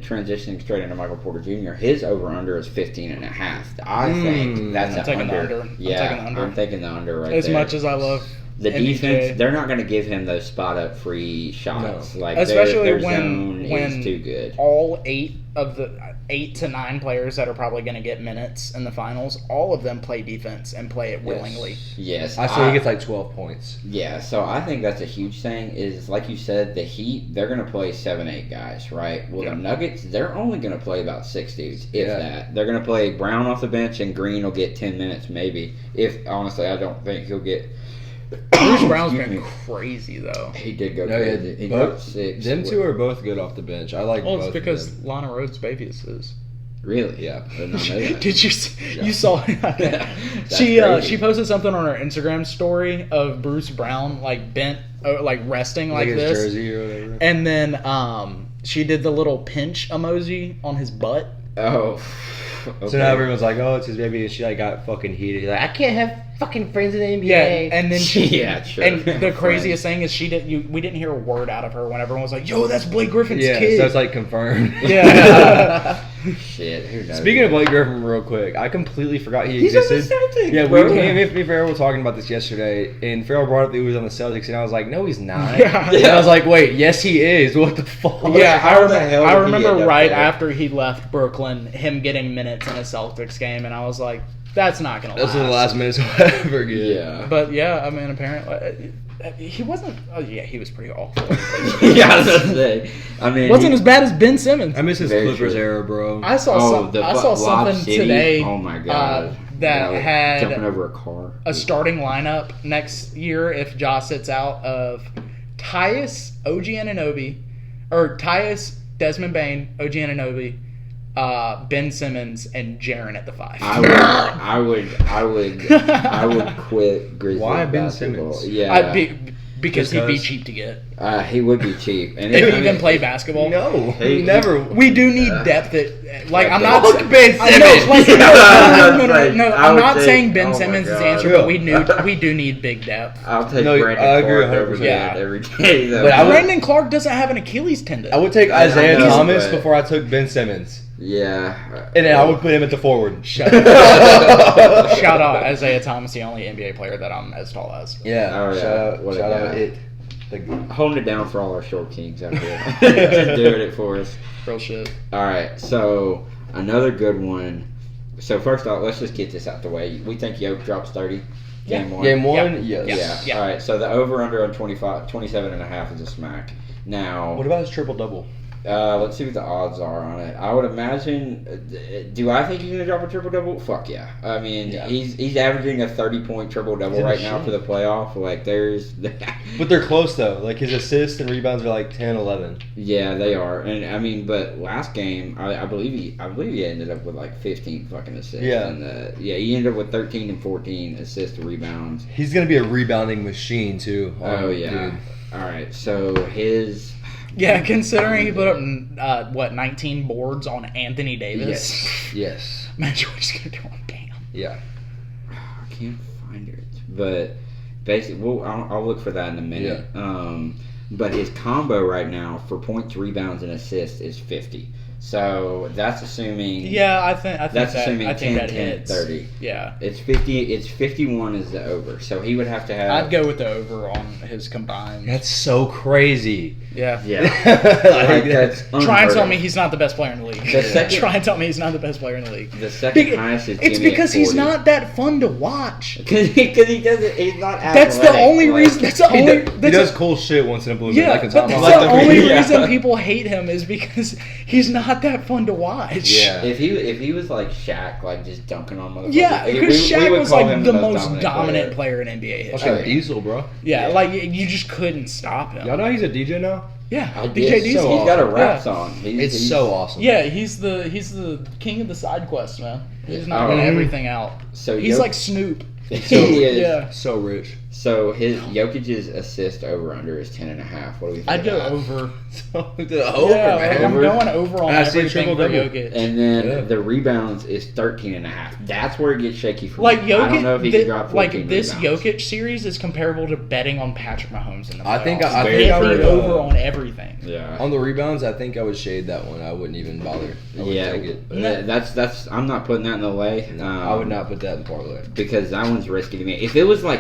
transitioning straight into Michael Porter Jr., his over-under is 15.5. I think that's an under. Yeah, I'm taking the under right there. As much as I love the MPJ. Defense, they're not going to give him those spot-up free shots. No. Like especially their when zone is too good. All 8 of the 8 to 9 players that are probably going to get minutes in the finals, all of them play defense and play it willingly. Yes. I say he gets like 12 points. Yeah, so I think that's a huge thing is, like you said, the Heat, they're going to play 7-8 guys, right? Well, the Nuggets, they're only going to play about 6 dudes, if that. They're going to play Brown off the bench, and Green will get 10 minutes maybe. Honestly, I don't think he'll get... Bruce Brown's been crazy, though. He did go crazy. He got 6. Them two are both good off the bench. I like both. Well, it's because Lana Rhodes' baby is. Really? Yeah. I did not know that. Did you see? You saw it? She posted something on her Instagram story of Bruce Brown like bent, like resting like his this, jersey or whatever. And then she did the little pinch emoji on his butt. Oh. Okay. So now everyone's like, "Oh, it's his baby," and she like got fucking heated. Like, I can't have fucking friends in the NBA. Yeah, and then sure. And the craziest thing is we didn't hear a word out of her when everyone was like, "Yo, that's Blake Griffin's kid." So it's like confirmed. Yeah. Shit. Who knows? Speaking of Blake Griffin, real quick, I completely forgot he He's existed. on the Celtics. Yeah, bro. me and Farrell were talking about this yesterday, and Farrell brought up that he was on the Celtics, and I was like, "No, he's not." Yeah. And I was like, "Wait, yes, he is. What the fuck?" Yeah, How the hell I did he remember end up right there? after he left Brooklyn, him getting minutes in a Celtics game, and I was like, "That's not gonna last." Those are the last minutes we'll ever get. Yeah. But yeah, I mean, apparently he wasn't. Oh yeah, he was pretty awful. Yeah, I was about to say. I mean, wasn't as bad as Ben Simmons. I miss his Very Clippers true. era, bro. I saw Lob something City. today. Oh my god. That like had jumping over a car. a starting lineup next year if Ja sits out of Tyus, OG Anunoby, or Tyus, Desmond Bane, OG Anunoby, Ben Simmons, and Jaren at the 5. I would quit Grizz. Why Ben basketball. Simmons? Yeah. Because he'd be cheap to get. He would be cheap. And If he even play basketball. No, He- never. We do need depth at, like, I'm not. Fuck Ben I know, Simmons. like, no, I I'm would not say- saying Ben oh my Simmons is the God. answer, but we do need big depth. I'll take No, Brandon I agree Clark over 100%. that every day. Though. But Brandon Clark doesn't have an Achilles tendon. I would take I Isaiah know, Thomas but- before I took Ben Simmons, Yeah. and then I would put him at the forward. Shout out Isaiah Thomas, the only NBA player that I'm as tall as. Yeah. Oh, yeah. Shout out. What a Shout out guy. it. Holding it down for all our short kings out there. Just doing it for us. Real shit. All right, so another good one. So first off, let's just get this out the way. We think Yoke drops 30 game one. Game one, yes. Yeah. All right, so the over-under on 27.5 is a smack. Now, What about his triple double? let's see what the odds are on it. I would imagine. Do I think he's gonna drop a triple double? Fuck yeah. I mean, he's averaging a 30-point triple double right now for the playoff. Like there's. But they're close though. Like his assists and rebounds are like 10, 11. Yeah, they are, and I mean, but last game, I believe he ended up with like 15 fucking assists. Yeah. And he ended up with 13 and 14 assists, rebounds. He's gonna be a rebounding machine too. Oh yeah. Dude. All right, so his. Yeah, considering he put up 19 boards on Anthony Davis. Yes. Imagine what he's gonna do on Bam. Yeah. I can't find it, but basically, I'll look for that in a minute. Yeah. But his combo right now for points, rebounds, and assists is 50. So that's assuming. Yeah, I think that's that, assuming I think 10, that 10, hits. 30. Yeah. It's 50. It's 51 is the over. So he would have to have. I'd go with the over on his combined. That's so crazy. Yeah. Yeah. Like, that's Try and tell unheard me of. he's not the best player in the league. The second- Try and tell me he's not the best player in the league. The second highest is It's Jimmy because at he's 40. not that fun to watch. Because he doesn't. He's not. That's the athletic, only like- reason. That's the He, only. he does cool shit once in a blue moon. Yeah, Like but a Tom that's Holland. the Like the- only yeah. reason people hate him is because he's not that fun to watch. Yeah. If he was like Shaq, like just dunking on motherfuckers. Yeah, because we Shaq would was call like him the most dominant player in NBA history. Fucking Oh, yeah. Diesel, bro. Yeah, like you just couldn't stop him. Y'all know he's a DJ now? Yeah, I DJ did. Diesel. He's got a awesome. rap Yeah. song. It's so awesome. Yeah, he's the king of the side quest, man. He's not Oh. getting everything out. So He's Jok- like Snoop. he is. Yeah, So rich. So his Jokic's assist over under is 10.5. What do we think? I'd go of that? over. Over, Yeah, like, I'm Over. going over on I see a everything for triple-double. Jokic. And then Yeah. the rebounds is 13.5. That's where it gets shaky for Like me. I don't know if he Jokic, can drop 14 like this rebounds. Jokic series is comparable to betting on Patrick Mahomes in the playoffs. I think I Very think I Hit would the true. over on everything. Yeah. on the rebounds. I think I would shade that one. I wouldn't even bother. I wouldn't Yeah, take it. that's. I'm not putting that in the lay. I would not put that in parlay. because that one's risky to me. If it was at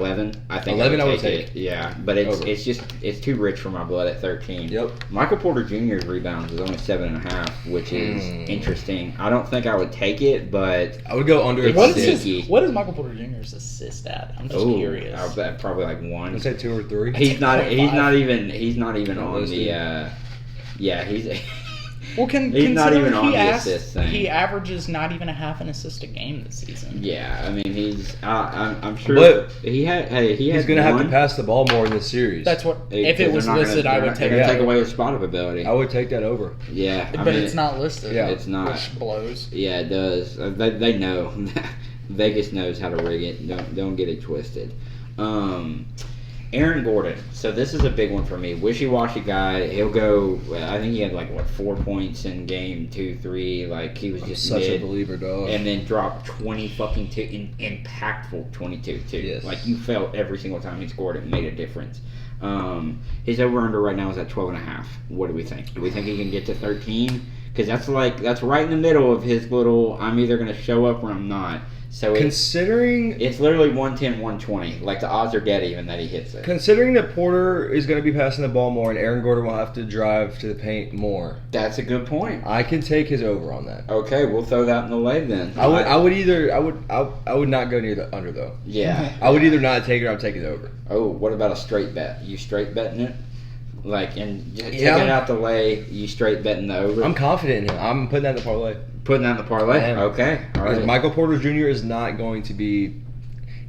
11, I think 11 I I would would take it. take. Yeah, but Over. it's too rich for my blood at 13. Yep. Michael Porter Jr.'s rebounds is only 7.5, which is Mm. interesting. I don't think I would take it, but I would go under. It's What if is I did. sneaky. what is Michael Porter Jr.'s assist at? I'm just curious. I'll bet probably like 1. I'd say 2 or 3. He's not 0.5. even Not on listed. the. Yeah, he's. Well, He's not even on the asked, assist thing. he averages not even a half an assist a game this season. Yeah, I mean he's. I'm sure. But he had. He's gonna have to pass the ball more in this series. That's what. Hey, If it 'cause was they're not listed, gonna- I they're would not- take they're it. gonna take away his spot up ability. I would take that over. Yeah, I But mean, it's not listed. Yeah. It's not. Which blows. Yeah, it does. They know. Vegas knows how to rig it. Don't get it twisted. Aaron Gordon. So this is a big one for me. Wishy-washy guy. He'll go. I think he had 4 points in game 2, 3. Like he was I'm just such mid, a believer, dog. and then dropped 20 fucking impactful 22 too. Yes. Like you felt every single time he scored it made a difference. His over/under right now is at 12.5. What do we think? Do we think he can get to 13? Because that's right in the middle of his little. I'm either gonna show up or I'm not. So Considering it's literally 110, 120. Like the odds are dead even that he hits it. Considering that Porter is going to be passing the ball more and Aaron Gordon will have to drive to the paint more, That's a good point. I can take his over on that. Okay, we'll throw that in the lay then. I would not go near the under though. Yeah. I would either not take it or I'm taking it over. Oh, what about a straight bet? You straight betting it? Taking Yeah. it out the lay, you straight betting the over? I'm confident in him. I'm putting that in the parlay. Putting that in the parlay? I am. Okay. All Because right. Michael Porter Jr. is not going to be,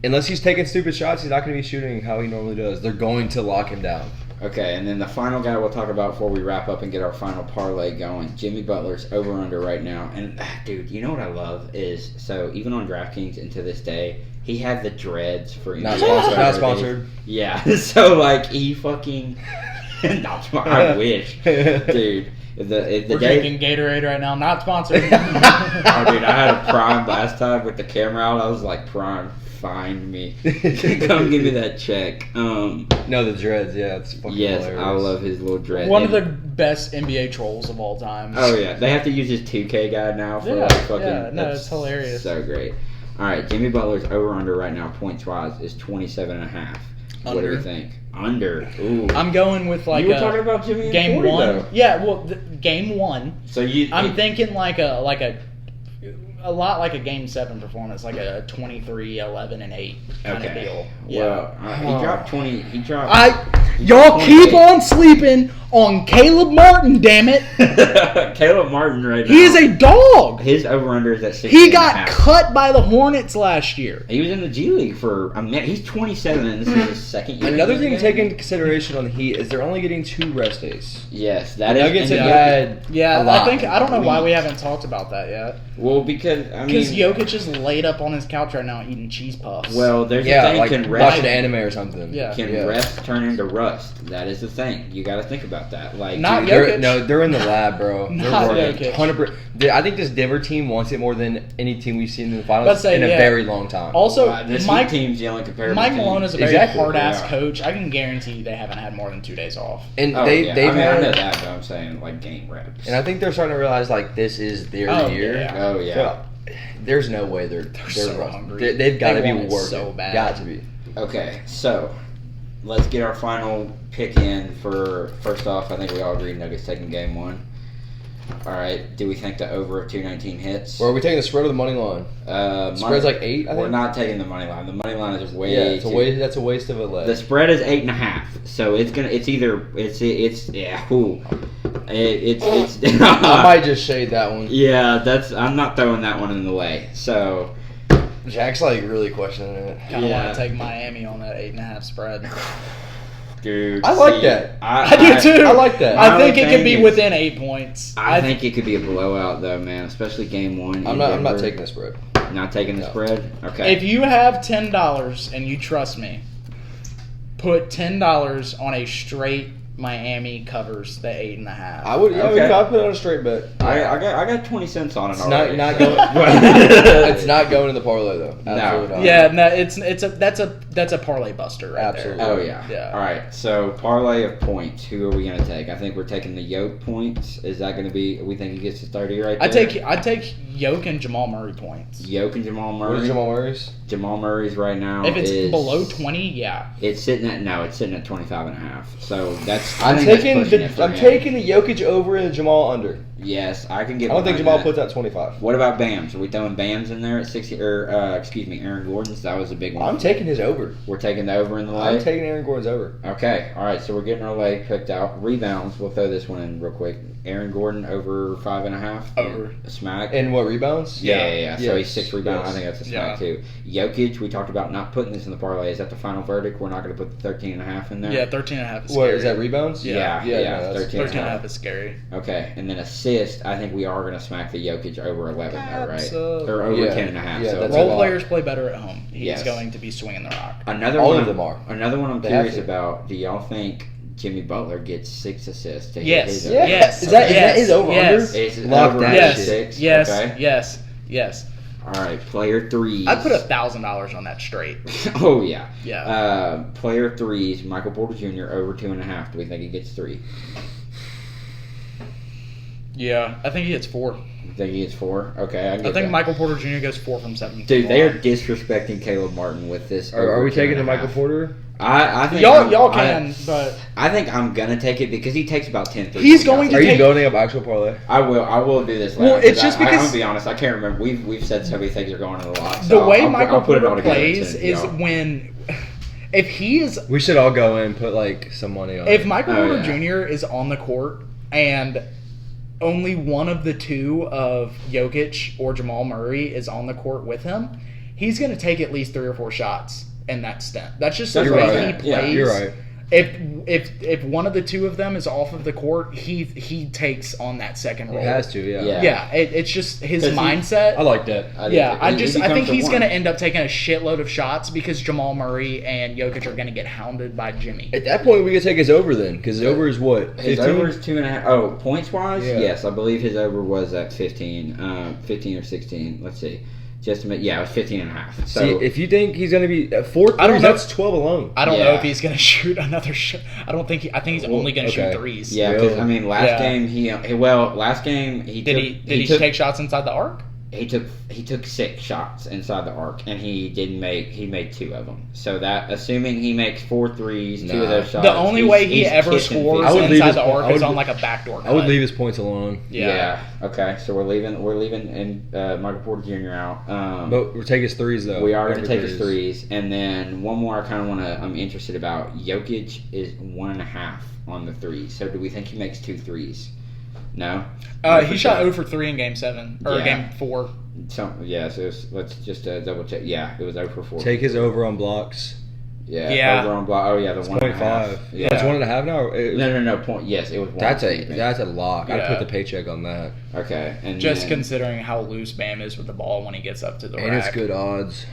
unless he's taking stupid shots, he's not going to be shooting how he normally does. They're going to lock him down. Okay, and then the final guy we'll talk about before we wrap up and get our final parlay going. Jimmy Butler's over under right now. And dude, you know what I love is even on DraftKings and to this day, he had the dreads for Not NBA sponsored. Not Saturday. sponsored. Yeah. So he fucking not sponsored. I wish. Dude. If the We're day drinking Gatorade right now. Not sponsored. Oh, dude, I had a Prime last time with the camera out. I was like, Prime, find me. Come give me that check. No, the dreads. Yeah, it's fucking Yes, hilarious. I love his little dread. One of the best NBA trolls of all time. Oh, yeah. They have to use his 2K guy now for Yeah, fucking... yeah, no, that's it's hilarious. So great. All right, Jimmy Butler's over-under right now, points-wise, is 27.5. What do Under. we think? Under. Ooh. I'm going with you were talking about Jimmy in game 40, one. though. Yeah, well, game one. So you... I'm thinking like a lot like a game 7 performance, like a 23, 11, and 8 kind of deal. Well, he dropped 20... He dropped... Y'all keep on sleeping on Caleb Martin, damn it. Caleb Martin right now. He is a dog. His over-under is at 60. He got cut by the Hornets last year. He was in the G League for a minute. He's 27 and this is his second year. Another thing to take in. into consideration on the Heat is they're only getting 2 rest days. Yes, that The is. Nuggets and have Jokic- had Yeah, a lot. I don't know why we haven't talked about that yet. Well, because I mean, Because Jokic is laid up on his couch right now eating cheese puffs. well, there's Yeah, a thing. like Can watching rest anime or something. Yeah. can rest turn into rust? That is the thing. You got to think about about that. Like, Not dude, Jokic. They're in the lab, bro. Not They're Jokic. 100%. I think this Denver team wants it more than any team we've seen in the finals Let's say, in a yeah. very long time. Also, this Mike team's the only comparable Mike team. Malone is a very Exactly, hard-ass yeah. coach. I can guarantee they haven't had more than 2 days off. And Oh, they've I know had, that, but I'm saying like game reps. and I think they're starting to realize like this is their Oh, year. yeah. Oh yeah. So, there's no way they're so rushed. hungry. They've got to They be want it working. so bad. Got to be. Okay, so let's get our final pick in for. First off, I think we all agree Nuggets taking game 1. All right. Do we think the over of 219 hits? Or are we taking the spread or the money line? Spread's like 8. I think. We're not taking the money line. The money line is way. Yeah, it's a too- waste. That's a waste of a leg. The spread is 8.5, so it's yeah. Ooh. It's. I might just shade that one. Yeah, I'm not throwing that one in the way. So. Jack's like really questioning it. Kind of Yeah. want to take Miami on that 8.5 spread. Dude, I like that. I do too. I like that. I think My it could be thing is- within 8 points. I think it could be a blowout though, man. Especially game 1. I'm in not. I'm not Denver. taking the spread. Not taking the No. spread. Okay. If you have $10 and you trust me, put $10 on a straight Miami covers the 8.5. I would. Yeah, Okay. we could put on a straight bet. I got 20 cents on it It's already. not so- going. It's not going in the parlay though. Absolutely not. Yeah, no, that's a parlay buster right Absolutely. Oh yeah. Yeah. All right. So parlay of points. Who are we gonna take? I think we're taking the Yoke points. Is that gonna be? We think he gets to 30 right there. I take Yoke and Jamal Murray points. Yoke and Jamal Murray. What is Jamal Murray's? Jamal Murray's right now. If it's is, below 20, yeah. It's sitting at 25.5. So that's. I'm I think that's taking pushing it for I'm him. taking the Jokic over and the Jamal under. Yes, I can I get. don't think behind Jamal that. puts out 25. What about Bams? Are we throwing Bams in there at 60? Or Aaron Gordon's? That was a big one. I'm taking his over. We're taking the over in the I'm leg. taking Aaron Gordon's over. Okay, all right. So we're getting our leg picked out. Rebounds. We'll throw this one in real quick. Aaron Gordon over 5.5. Over. A smack. And what rebounds? Yeah. So he's Yes. 6 rebounds. Yes. I think that's a smack too. Jokic. We talked about not putting this in the parlay. Is that the final verdict? We're not going to put the 13.5 in there. Yeah, 13.5 is scary. What is that? Rebounds? Yeah. Yeah, no, that's 13.5 is scary. Okay, and then assist. I think we are going to smack the Jokic over 11 though, right? Absolutely. Or over Yeah. 10.5. Yeah, so that's a Role lot. players play better at home. He's Yes. going to be swinging the rock. Another All one. of them are. Another one I'm They have curious to. about. Do y'all think Jimmy Butler gets 6 assists to hit Yes. his Yeah. over? Yes. Is that his over Yes. under? Is it Lock over that under Yes. six? Yes. Okay. Yes. All right. Player threes. I'd put $1,000 on that straight. Oh yeah. Yeah. Player threes. Michael Porter Jr. over 2.5. Do we think he gets 3? Yeah. I think he hits 4. You think he gets 4? Okay. I I get think that. Michael Porter Jr. goes 4 from 7. Dude, they are disrespecting Caleb Martin with this. Are we taking the 2.5. Michael Porter? I think Y'all can, but I think I'm gonna take it because he takes about 10 threes. He's going to Are you take- building up actual parlay? I will do this. Well, later, it's just I'm because- gonna be honest. I can't remember. We've said so many things are going on a lot. the So way I'll Michael put it all Porter together plays and is send it to y'all. when if he is We should all go in and put like some money on if it. Michael Oh, Porter yeah. Jr. is on the court and only one of the two of Jokic or Jamal Murray is on the court with him, he's going to take at least 3 or 4 shots in that stint. That's just the You're way right. he plays. Yeah, You're right. If one of the two of them is off of the court, he takes on that second He role. has to, yeah. Yeah. Yeah, it's just his 'Cause he- mindset. I like that. Yeah, I think becomes the he's one. going to end up taking a shitload of shots because Jamal Murray and Jokic are going to get hounded by Jimmy. At that point, we could take his over then, because his over is what? His 15? over is 2.5. Oh, points wise, Yeah. yes, I believe his over was at 15, 15 or 16. Let's see, just a minute. Yeah, it was 15.5. So See, if you think he's going to be at 4 I don't threes, know. that's 12 alone. I don't know Yeah. if he's going to shoot another shot. I think he's only going to okay. shoot threes. yeah, because Really? I mean, last Yeah. game last game he Did took, he took, take shots inside the arc? he took 6 shots inside the arc and he made 2 of them. So that assuming he makes 4 threes, 2 of Nah. those shots. The only way he he's ever kissing scores I would leave inside his the point- arc I is would on le- like a backdoor cut. I would leave his points alone. Yeah. Okay. So we're leaving and Michael Porter Jr. out. But we'll take his threes, though. We are going to Every take his threes, and then one more I kind of I'm interested about. Jokic is 1.5 on the threes. So do we think he makes 2 threes? No. He shot 0 for 3 in Game 7 or Yeah. Game 4. So let's just double check. Yeah, it was 0 for 4. Take his over on blocks. Yeah. Over on block. Oh yeah, the It's 1.5. 0.5. Yeah. It's 1.5 now? No. Point. Yes, it was 1. That's a lock. I'd Yeah. put the paycheck on that. Okay. And Just then, considering how loose Bam is with the ball when he gets up to the And rack. it's good odds.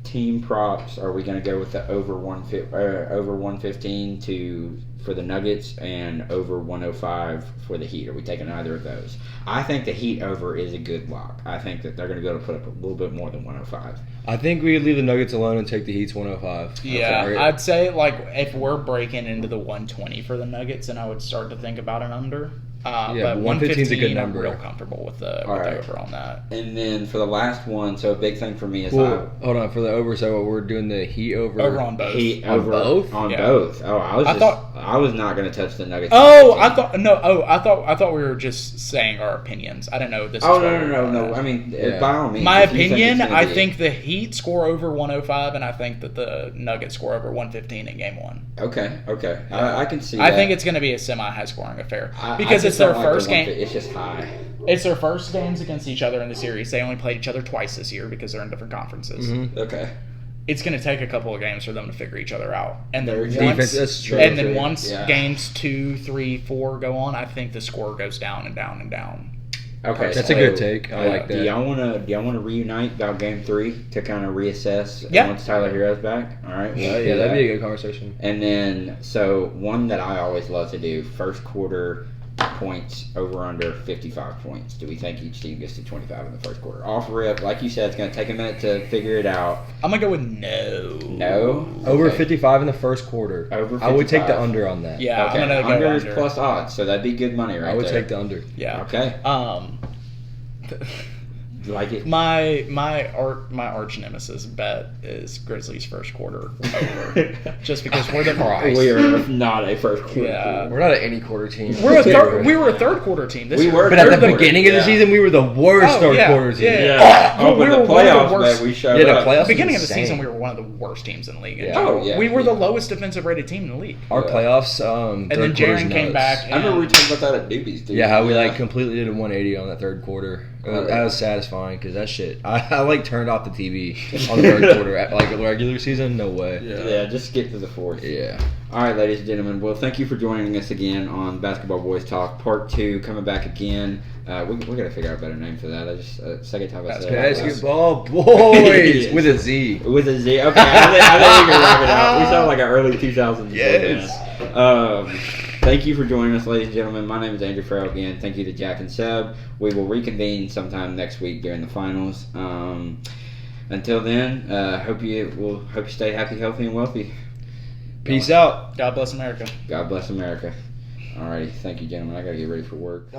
team props, are we going to go with the over 115 for the Nuggets and over 105 for the Heat? Are we taking either of those? I think the Heat over is a good lock. I think that they're going to be able to put up a little bit more than 105. I think we could leave the Nuggets alone and take the Heat's 105. Yeah, Okay. I'd say like if we're breaking into the 120 for the Nuggets, then I would start to think about an under. But 115 is a good 115, I'm number. real comfortable with the over on that. And then for the last one, so a big thing for me is Hold on, for the over, so we're doing the Heat over. Over on both. Heat On over both? on Yeah. both. Oh, I was not going to touch the Nuggets. I thought we were just saying our opinions. I didn't know this. Oh no! I mean, by all means. My if you opinion, I be- think the Heat score over 105, and I think that the Nuggets score over 115 in Game 1. Okay. I can see. I that. think it's going to be a semi-high scoring affair I because just it's their don't like the first game. It's just high. It's their first games against each other in the series. They only played each other twice this year because they're in different conferences. Mm-hmm. Okay. It's going to take a couple of games for them to figure each other out, and then once games 2, 3, 4 go on, I think the score goes down and down and down. Okay, that's a good take. I like that. Do y'all want to reunite about Game 3 to kind of reassess once Tyler Hero's back? All right. Yeah, that'd be a good conversation. And then, so one that I always love to do: first quarter points over under 55 points. Do we think each team gets to 25 in the first quarter? Off rip, like you said, it's going to take a minute to figure it out. I'm going to go with no. No? Over Okay. 55 in the first quarter. Over 55. I would take the under on that. Yeah, Okay. I'm going to go under under. is plus odds, so that'd be good money right there. I would take the under. Yeah. Okay. Like it. My arch nemesis bet is Grizzlies first quarter over, just because we're the We are not a first quarter Yeah. team. We're not an any quarter team. we were a third quarter team this We year. were. But at the Third quarter, beginning of the season, we were the worst third quarter team. Yeah. Oh, we but were the one of the playoffs, worst- man, we showed Yeah, the up. playoffs. At the beginning of the insane. season, we were one of the worst teams in the league. Yeah. Oh, yeah. We were the lowest defensive rated team in the league. Our playoffs, And then Jaren came back. I remember we and- talked about that at Doobies, dude. Yeah, how we completely did a 180 on that third quarter. That was satisfying because that shit. I turned off the TV on the third quarter. Like a regular season, no way. Yeah, just skip to the fourth. Yeah. All right, ladies and gentlemen. Well, thank you for joining us again on Basketball Boys Talk Part 2, coming back again. We got to figure out a better name for that. I just second time I said it. Basketball Boys with a Z. With a Z. Okay, I think we can wrap it out. We sound like an early 2000s. Yes. Thank you for joining us, ladies and gentlemen. My name is Andrew Farrell again. Thank you to Jack and Seb. We will reconvene sometime next week during the finals. Until then, hope you stay happy, healthy, and wealthy. Peace out. God bless America. God bless America. Alrighty, thank you, gentlemen. I gotta get ready for work.